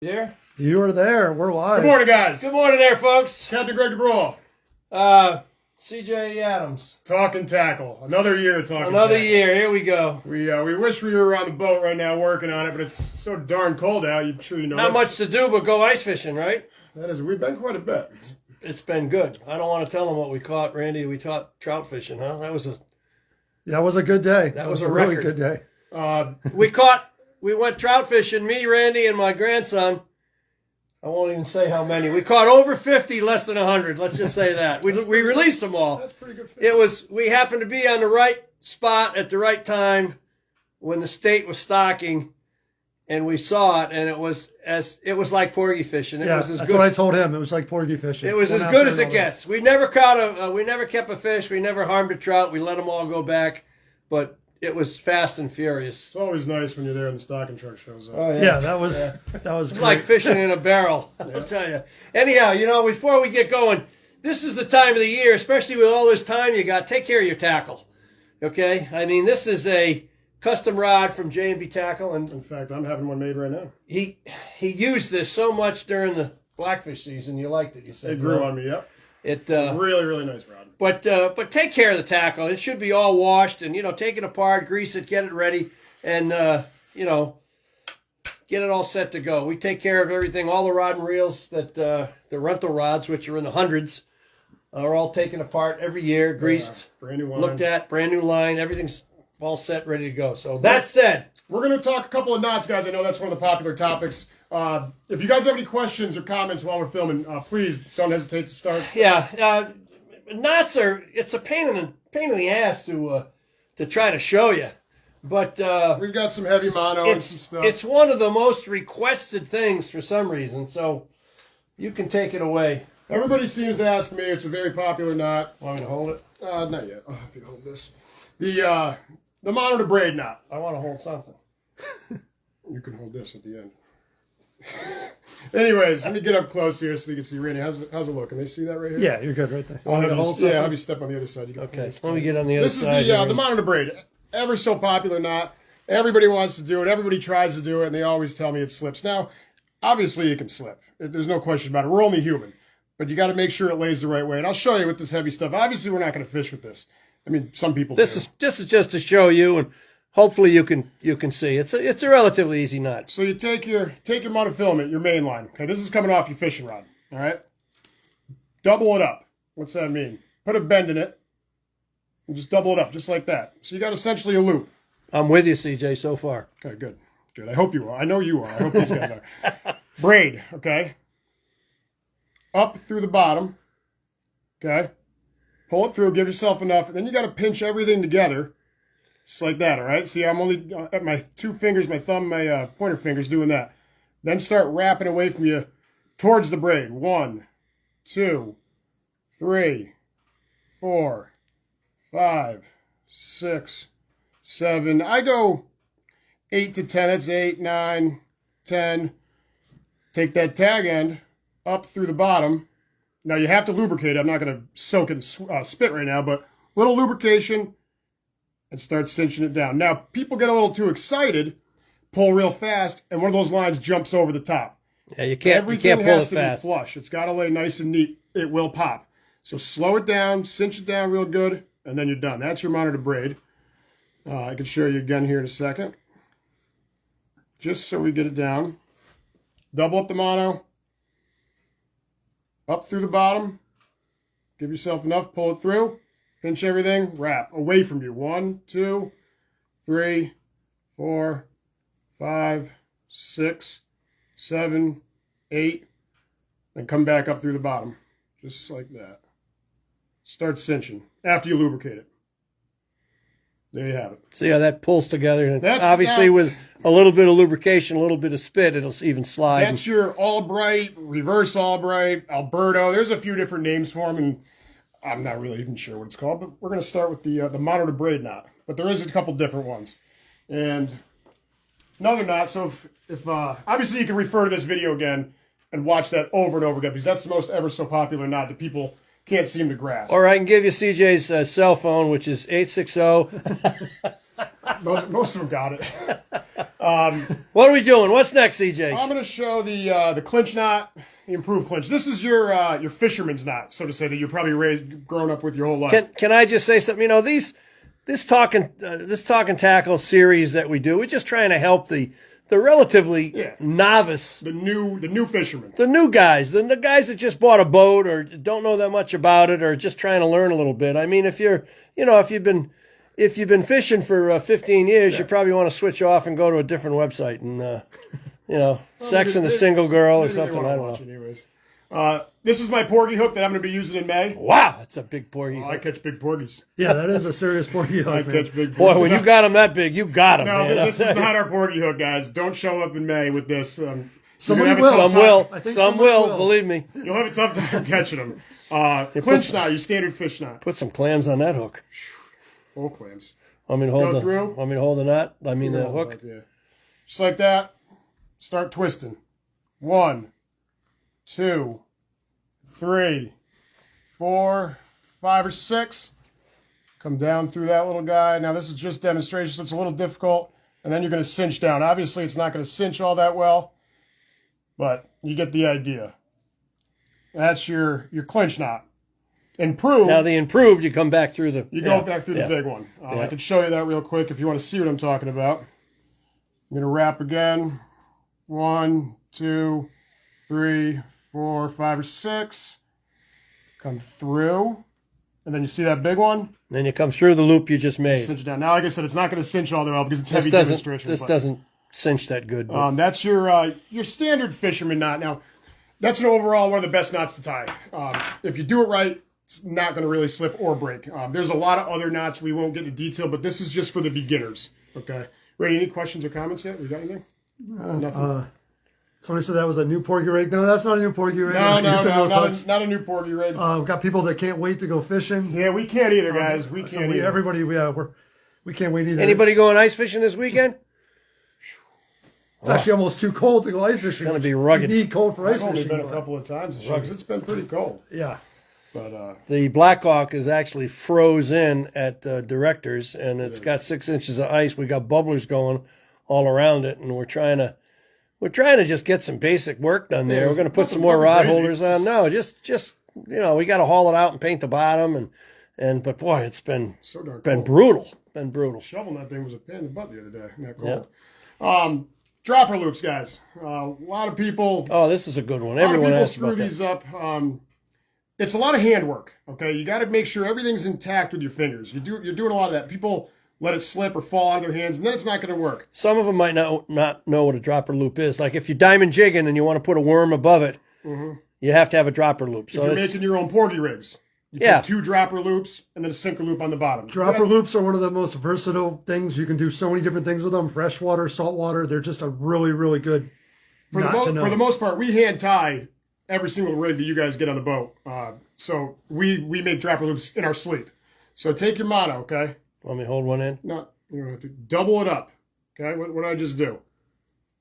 Here? You are there. We're live. Good morning, guys. Good morning there, folks. Captain Greg DeBraw. CJ Adams. Talkin Tackle. Another year of Talkin Another Tackle. year. Here we go. We wish we were on the boat right now working on it, but it's so darn cold out. I'm sure you know. Not much to do but go ice fishing, right? That is, we've been quite a bit. It's been good. I don't want to tell them what we caught, Randy. We caught trout fishing, huh? That was a good day. That was a really record. good day. We went trout fishing, me, Randy, and my grandson. I won't even say how many. We caught over 50, less than 100. Let's just say that. We released them all. That's pretty good fish. We happened to be on the right spot at the right time when the state was stocking, and we saw it, and it was like porgy fishing. It was as that's good. what I told him. It was like porgy fishing. It was as good as it gets. We never caught we never kept a fish. We never harmed a trout. We let them all go back, but it was fast and furious. It's always nice when you're there and the stocking truck shows up. Oh Yeah, that was It's like fishing in a barrel, I'll tell you. Anyhow, before we get going, this is the time of the year, especially with all this time you got, take care of your tackle, okay? I mean, this is a custom rod from J&B Tackle, and In fact, I'm having one made right now. he used this so much during the blackfish season. You liked it, you said. It grew on me, yep. It's Really, really nice rod. But take care of the tackle. It should be all washed and, take it apart, grease it, get it ready, and, get it all set to go. We take care of everything. All the rod and reels that the rental rods, which are in the hundreds, are all taken apart every year, greased, Brand new line. looked at, brand new line. Everything's all set, ready to go. So that said, We're going to talk a couple of knots, guys. I know that's one of the popular topics. If you guys have any questions or comments while we're filming, please don't hesitate to start. yeah, knots it's a pain in the ass to try to show you. But We've got some heavy mono and some stuff. it's one of the most requested things for some reason, so you can take it away. Everybody seems to ask me. It's a very popular knot. Want me to hold it? Not yet. I'll have to hold this. The mono to braid knot. I want to hold something. You can hold this at the end. Anyways, let me get up close here so you can see Randy. How's it look? Can they see that right here? Yeah, you're good right there. I'll have you, hold I'll have you step on the other side. You can Okay, pull let me get on the other this side. This is the mono to braid. Ever so popular knot. Everybody wants to do it. Everybody tries to do it, and they always tell me it slips. Now, obviously it can slip. There's no question about it. We're only human. But you got to make sure it lays the right way. And I'll show you with this heavy stuff. Obviously, we're not going to fish with this. I mean, some people This is just to show you, and hopefully you can see. It's a relatively easy knot. So you take your monofilament, your main line. Okay, this is coming off your fishing rod. All right, double it up. What's that mean? Put a bend in it, and just double it up, just like that. So you got essentially a loop. I'm with you, CJ, so far. Okay, good. I hope you are. I know you are. I hope these guys are. Braid. Okay. Up through the bottom. Okay. Pull it through. Give yourself enough, and then you got to pinch everything together. Just like that, all right? See, I'm only at my two fingers, my thumb, my pointer fingers doing that. Then start wrapping away from you towards the braid. 1, 2, 3, 4, 5, 6, 7. I go 8 to 10. That's 8, 9, 10. Take that tag end up through the bottom. Now, you have to lubricate it. I'm not going to soak it in spit right now, but little lubrication, and start cinching it down. Now, people get a little too excited, pull real fast, and one of those lines jumps over the top. Yeah, you can't pull it fast. Everything has to be flush. It's got to lay nice and neat. It will pop. So slow it down, cinch it down real good, and then you're done. That's your mono to braid. I can show you again here in a second. Just so we get it down. Double up the mono. Up through the bottom. Give yourself enough. Pull it through. Pinch everything, wrap away from you. 1, 2, 3, 4, 5, 6, 7, 8. Then come back up through the bottom. Just like that. Start cinching after you lubricate it. There you have it. See how that pulls together? And obviously, with a little bit of lubrication, a little bit of spit, it'll even slide. That's your Albright, reverse Albright, Alberto. There's a few different names for them, and I'm not really even sure what it's called, but we're going to start with the mono to braid knot. But there is a couple different ones. And another knot, so if obviously you can refer to this video again and watch that over and over again, because that's the most ever so popular knot that people can't seem to grasp. Or I can give you CJ's cell phone, which is 860. Most of them got it. What are we doing? What's next, CJ? I'm going to show the clinch knot, the improved clinch. This is your fisherman's knot, so to say, that you're probably grown up with your whole life. Can I just say something? You know, this talking tackle series that we do, we're just trying to help the relatively novice, the new fisherman, the new guys, the guys that just bought a boat or don't know that much about it or just trying to learn a little bit. I mean, if you've been fishing for 15 years, you probably want to switch off and go to a different website and Sex and the Single Girl or something. I don't know. Anyways. This is my porgy hook that I'm going to be using in May. Wow, that's a big porgy. I catch big porgies. Yeah, that is a serious porgy hook. I catch big porgies. Boy, when you got them that big, you got them. No, man. this is not our porgy hook, guys. Don't show up in May with this. Somebody will. Some will. Believe me. You'll have a tough time catching them. Clinch knot, your standard fish knot. Put some clams on that hook. Whole clams. I mean, hold the knot. I mean, the hook. Yeah. Just like that. Start twisting. 1, 2, 3, 4, 5, or 6. Come down through that little guy. Now, this is just demonstration, so it's a little difficult. And then you're going to cinch down. Obviously, it's not going to cinch all that well, but you get the idea. That's your clinch knot. Improved. Now, the improved, you come back through the... You go back through the big one. I can show you that real quick if you want to see what I'm talking about. I'm going to wrap again. 1, 2, 3, 4, 5, or 6. Come through. And then you see that big one? Then you come through the loop you just made. Cinch it down. Now, like I said, it's not going to cinch all the way out because it's heavy demonstration. This doesn't cinch that good. That's your standard fisherman knot. Now, that's an overall one of the best knots to tie. If you do it right, it's not going to really slip or break. There's a lot of other knots. We won't get into detail, but this is just for the beginners. Okay. Ray, any questions or comments yet? We got anything? Nothing. Somebody said that was a new porgy rig. No, that's not a new porgy rig. No, not a new porgy rig. We've got people that can't wait to go fishing. Yeah, we can't either, guys. We can't either. Everybody, we can't wait either. Anybody going ice fishing this weekend? It's actually almost too cold to go ice fishing. It's going to be rugged. You need cold for ice I've only fishing. been a couple of times this year because it's been pretty cold. Yeah. But the Blackhawk is actually froze in at Directors, and it's got 6 inches of ice. We got bubblers going all around it, and we're trying to just get some basic work done there. We're going to put some more rod holders on. No, just we got to haul it out and paint the bottom, but boy, it's been so darn brutal. Been brutal. Shoveling that thing was a pain in the butt the other day. That cold. Yeah. Dropper loops, guys. A lot of people. Oh, this is a good one. Everyone asks about these up. It's a lot of handwork. Okay, you got to make sure everything's intact with your fingers. You're doing a lot of that. People let it slip or fall out of their hands, and then it's not going to work. Some of them might not know what a dropper loop is. Like if you're diamond jigging and you want to put a worm above it, you have to have a dropper loop. So if you're making your own porgy rigs, you put 2 dropper loops and then a sinker loop on the bottom. Dropper loops are one of the most versatile things. You can do so many different things with them. Freshwater, saltwater. They're just a really, really good for the most part, we hand tie every single rig that you guys get on the boat. So we make dropper loops in our sleep. So take your mono, okay? Want me to hold one in? No, you don't have to. Double it up. Okay, what did I just do?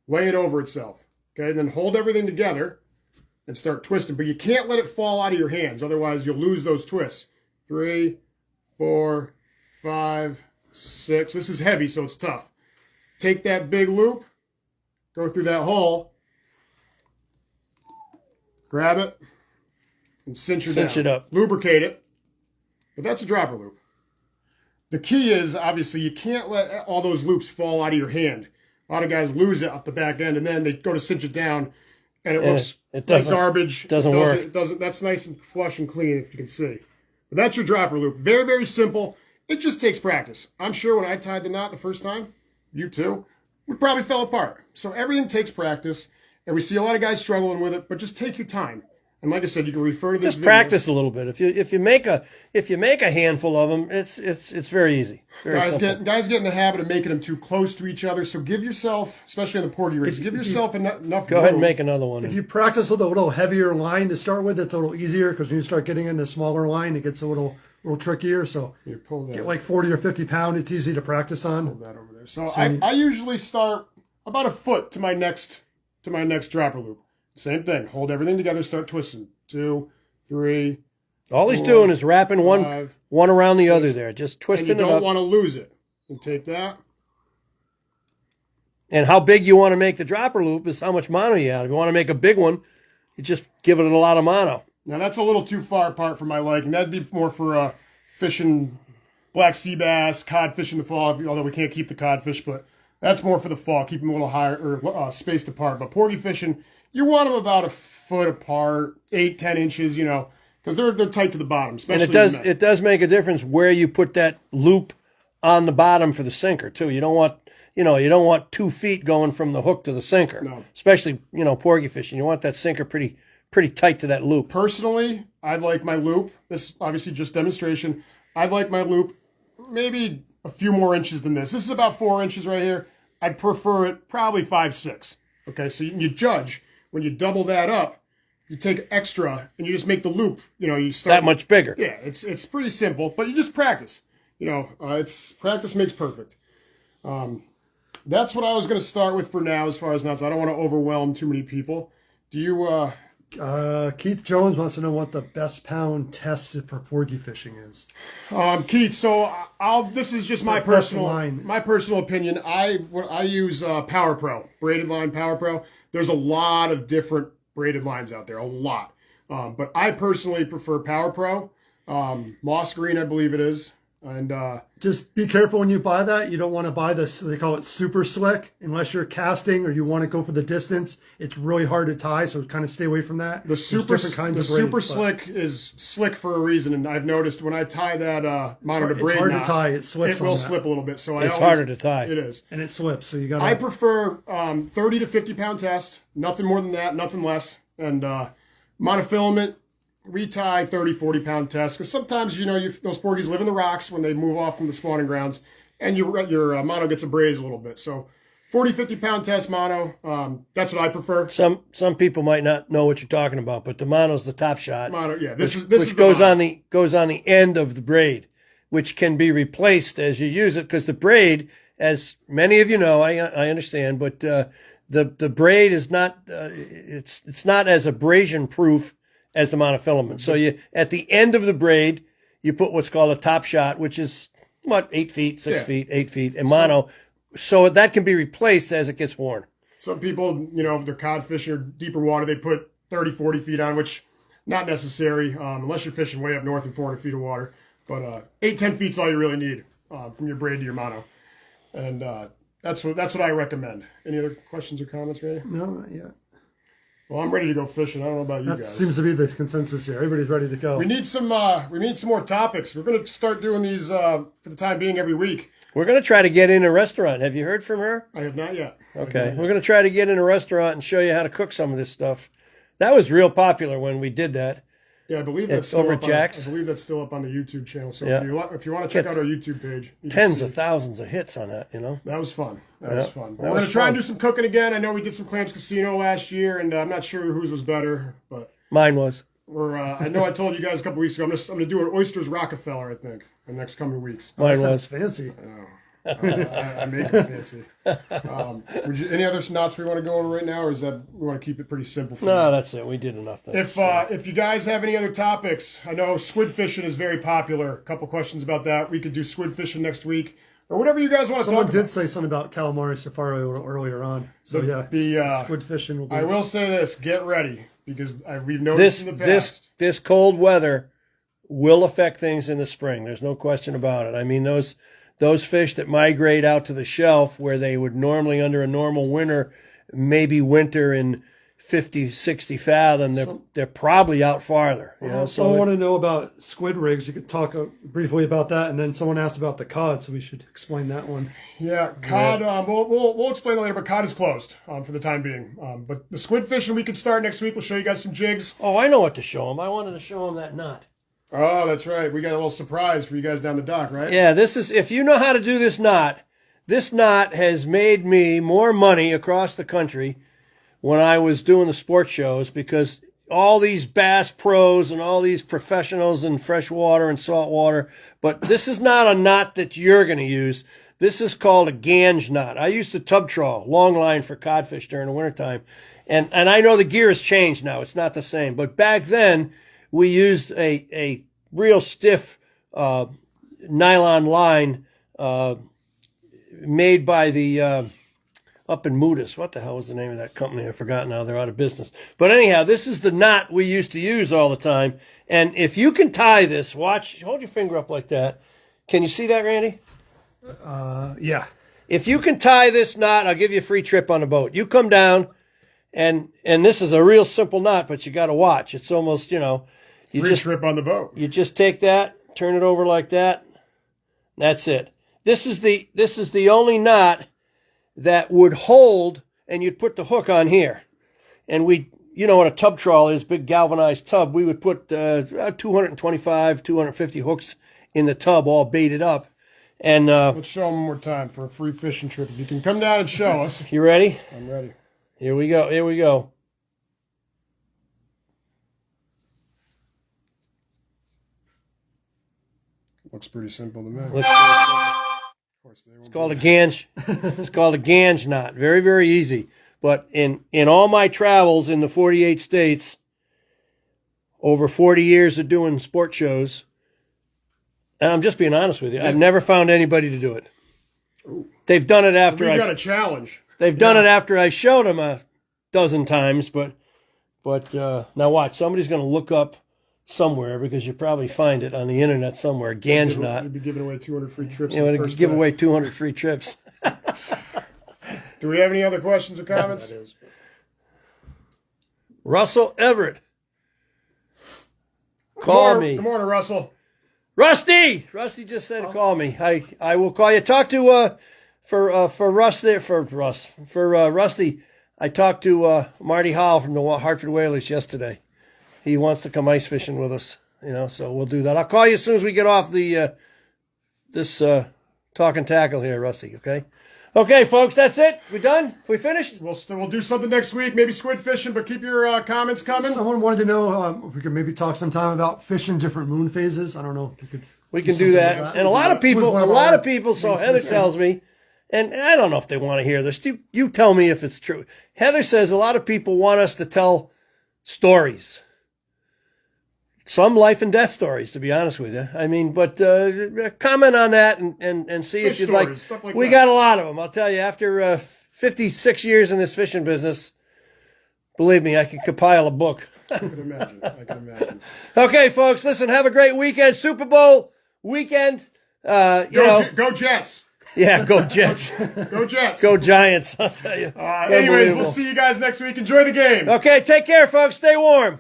Lay it over itself. Okay, then hold everything together and start twisting. But you can't let it fall out of your hands. Otherwise, you'll lose those twists. 3, 4, 5, 6. This is heavy, so it's tough. Take that big loop. Go through that hole. Grab it. And cinch it up. Lubricate it. But that's a dropper loop. The key is, obviously, you can't let all those loops fall out of your hand. A lot of guys lose it off the back end, and then they go to cinch it down, and it looks like garbage. It doesn't work. That's nice and flush and clean, if you can see. But that's your dropper loop. Very, very simple. It just takes practice. I'm sure when I tied the knot the first time, you too, we probably fell apart. So everything takes practice, and we see a lot of guys struggling with it, but just take your time. And like I said, you can refer to this. Just practice a little bit. If you make a handful of them, it's very easy. Guys get in the habit of making them too close to each other. So give yourself, especially on the porgy rigs, give yourself enough. Go ahead and make another one. If you practice with a little heavier line to start with, it's a little easier because when you start getting into smaller line, it gets a little trickier. So you pull that. Get like 40 or 50 pound. It's easy to practice on. Pull that over there. So I usually start about a foot to my next dropper loop. Same thing. Hold everything together. Start twisting. 2, 3. All he's doing is wrapping one around the other there. Just twisting it up. You don't want to lose it. And take that. And how big you want to make the dropper loop is how much mono you have. If you want to make a big one, you just give it a lot of mono. Now that's a little too far apart for my liking. That'd be more for fishing black sea bass, codfish in the fall, although we can't keep the codfish, but that's more for the fall, keep them a little higher or spaced apart. But porgy fishing, you want them about a foot apart, 8-10 inches, because they're tight to the bottom. And it does make a difference where you put that loop on the bottom for the sinker too. You don't want 2 feet going from the hook to the sinker. No. Especially, porgy fishing. You want that sinker pretty tight to that loop. Personally, I'd like my loop. This is obviously just demonstration. I'd like my loop maybe a few more inches than this. This is about 4 inches right here. I'd prefer it probably 5-6. Okay, so you judge. When you double that up, you take extra and you just make the loop. You start that much bigger. Yeah, it's pretty simple, but you just practice. It's practice makes perfect. That's what I was going to start with for now as far as knots. I don't want to overwhelm too many people. Do you... Keith Jones wants to know what the best pound test for porgy fishing is. Keith, so this is just my personal opinion. I use Power Pro, braided line Power Pro. There's a lot of different braided lines out there, a lot. But I personally prefer Power Pro. Moss green, I believe it is. And just be careful when you buy that. You don't want to buy this, they call it super slick, unless you're casting or you want to go for the distance. It's really hard to tie, so kind of stay away from that. The super slick is slick for a reason, and I've noticed when I tie that mono to braid, it's hard to tie. It slips. It will slip a little bit, so it's harder to tie. It is, and it slips. So you got. I prefer 30 to 50 pound test. Nothing more than that. Nothing less. And monofilament. We tie 30, 40 pound tests because sometimes, those porgies live in the rocks when they move off from the spawning grounds and your mono gets abrased a little bit. So 40, 50 pound test mono, that's what I prefer. Some people might not know what you're talking about, but the mono's the top shot. Mono, yeah. Which goes on the end of the braid, which can be replaced as you use it because the braid, as many of you know, I understand, but the braid is not, it's not as abrasion proof as the monofilament. So at the end of the braid, you put what's called a top shot, which is 8 feet, 6 feet, 8 feet, and mono. So that can be replaced as it gets worn. Some people, if they're cod fishing or deeper water, they put 30, 40 feet on, which not necessary unless you're fishing way up north in 400 feet of water. But 8, 10 feet's all you really need from your braid to your mono. And that's what I recommend. Any other questions or comments, Randy? No, not yet. Well, I'm ready to go fishing. I don't know about you guys. That seems to be the consensus here. Everybody's ready to go. We need some more topics. We're going to start doing these for the time being every week. We're going to try to get in a restaurant. Have you heard from her? I have not yet. Okay. We're going to try to get in a restaurant and show you how to cook some of this stuff. That was real popular when we did that. Yeah, I believe that's still over up at Jack's. I believe that's still up on the YouTube channel. So yeah. if you want to check out our YouTube page, tens of thousands of hits on that. That was fun. That was fun. We're going to try and do some cooking again. I know we did some Clams Casino last year, and I'm not sure whose was better, but mine was. I know I told you guys a couple weeks ago. I'm going to do an Oysters Rockefeller, I think, in the next coming weeks. Mine was fancy. I know. I make it fancy. Any other knots we want to go over right now, or is that we want to keep it pretty simple? No, that's it. We did enough. If you guys have any other topics, I know squid fishing is very popular. A couple questions about that. We could do squid fishing next week, or whatever you guys want to talk about. Someone did say something about calamari safari earlier on. So the squid fishing will be. I will say this: get ready because we've noticed in the past this cold weather will affect things in the spring. There's no question about it. I mean those fish that migrate out to the shelf where they would normally under a normal winter, maybe winter in 50, 60 fathom, they're probably out farther. Someone want to know about squid rigs. You could talk briefly about that, and then someone asked about the cod, so we should explain that one. Yeah, cod. We'll explain that later, but cod is closed for the time being. But the squid fishing we could start next week. We'll show you guys some jigs. Oh, I know what to show them. I wanted to show them that knot. Oh, that's right. We got a little surprise for you guys down the dock, right? Yeah, if you know how to do this knot has made me more money across the country when I was doing the sports shows because all these bass pros and all these professionals in freshwater and saltwater, but this is not a knot that you're going to use. This is called a gange knot. I used to tub trawl, long line for codfish during the wintertime. And I know the gear has changed now. It's not the same. But back then, we used a real stiff nylon line made by the up in Moodus. What the hell was the name of that company? I forgot now. They're out of business. But anyhow, this is the knot we used to use all the time. And if you can tie this, watch, hold your finger up like that. Can you see that, Randy? Yeah. If you can tie this knot, I'll give you a free trip on the boat. You come down, and this is a real simple knot, but you got to watch. It's almost, Free trip on the boat. You just take that, turn it over like that. That's it. This is the only knot that would hold, and you'd put the hook on here. And you know what a tub trawl is, big galvanized tub. We would put 225, 250 hooks in the tub, all baited up. And let's show them one more time for a free fishing trip. If you can come down and show us. You ready? I'm ready. Here we go. Here we go. Looks pretty simple to me. It's called a ganj. It's called a ganj knot. Very, very easy. But in all my travels in the 48 states, over 40 years of doing sport shows, and I'm just being honest with you, I've never found anybody to do it. Ooh. They've done it after We've got a challenge. They've done it after I showed them a dozen times, but now watch. Somebody's going to look up somewhere, because you probably find it on the internet somewhere. Ganj knot. We'd be giving away 200 free trips. Yeah, we'd give away 200 free trips. Do we have any other questions or comments? Russell Everett. Call me. Good morning, Russell. Rusty! Rusty just said call me. I will call you. Talk to Rusty. I talked to Marty Hall from the Hartford Whalers yesterday. He wants to come ice fishing with us, so we'll do that. I'll call you as soon as we get off this Talkin Tackle here, Rusty, okay? Okay, folks, that's it. We done? We finished? We'll do something next week, maybe squid fishing, but keep your comments coming. Someone wanted to know if we could maybe talk sometime about fishing different moon phases. I don't know if we could. We can do that. Like that. And a lot of people, so Heather tells me, and I don't know if they want to hear this. You tell me if it's true. Heather says a lot of people want us to tell stories. Some life and death stories, to be honest with you. I mean, but comment on that and see if you'd like. Stuff like We that. got a lot of them. I'll tell you, after 56 years in this fishing business, believe me, I could compile a book. I can imagine. Okay, folks, listen, have a great weekend. Super Bowl weekend. Go Jets. Yeah, go Jets. Go Jets. Go Giants, I'll tell you. It's Anyways, unbelievable. we'll see you guys next week. Enjoy the game. Okay, take care, folks. Stay warm.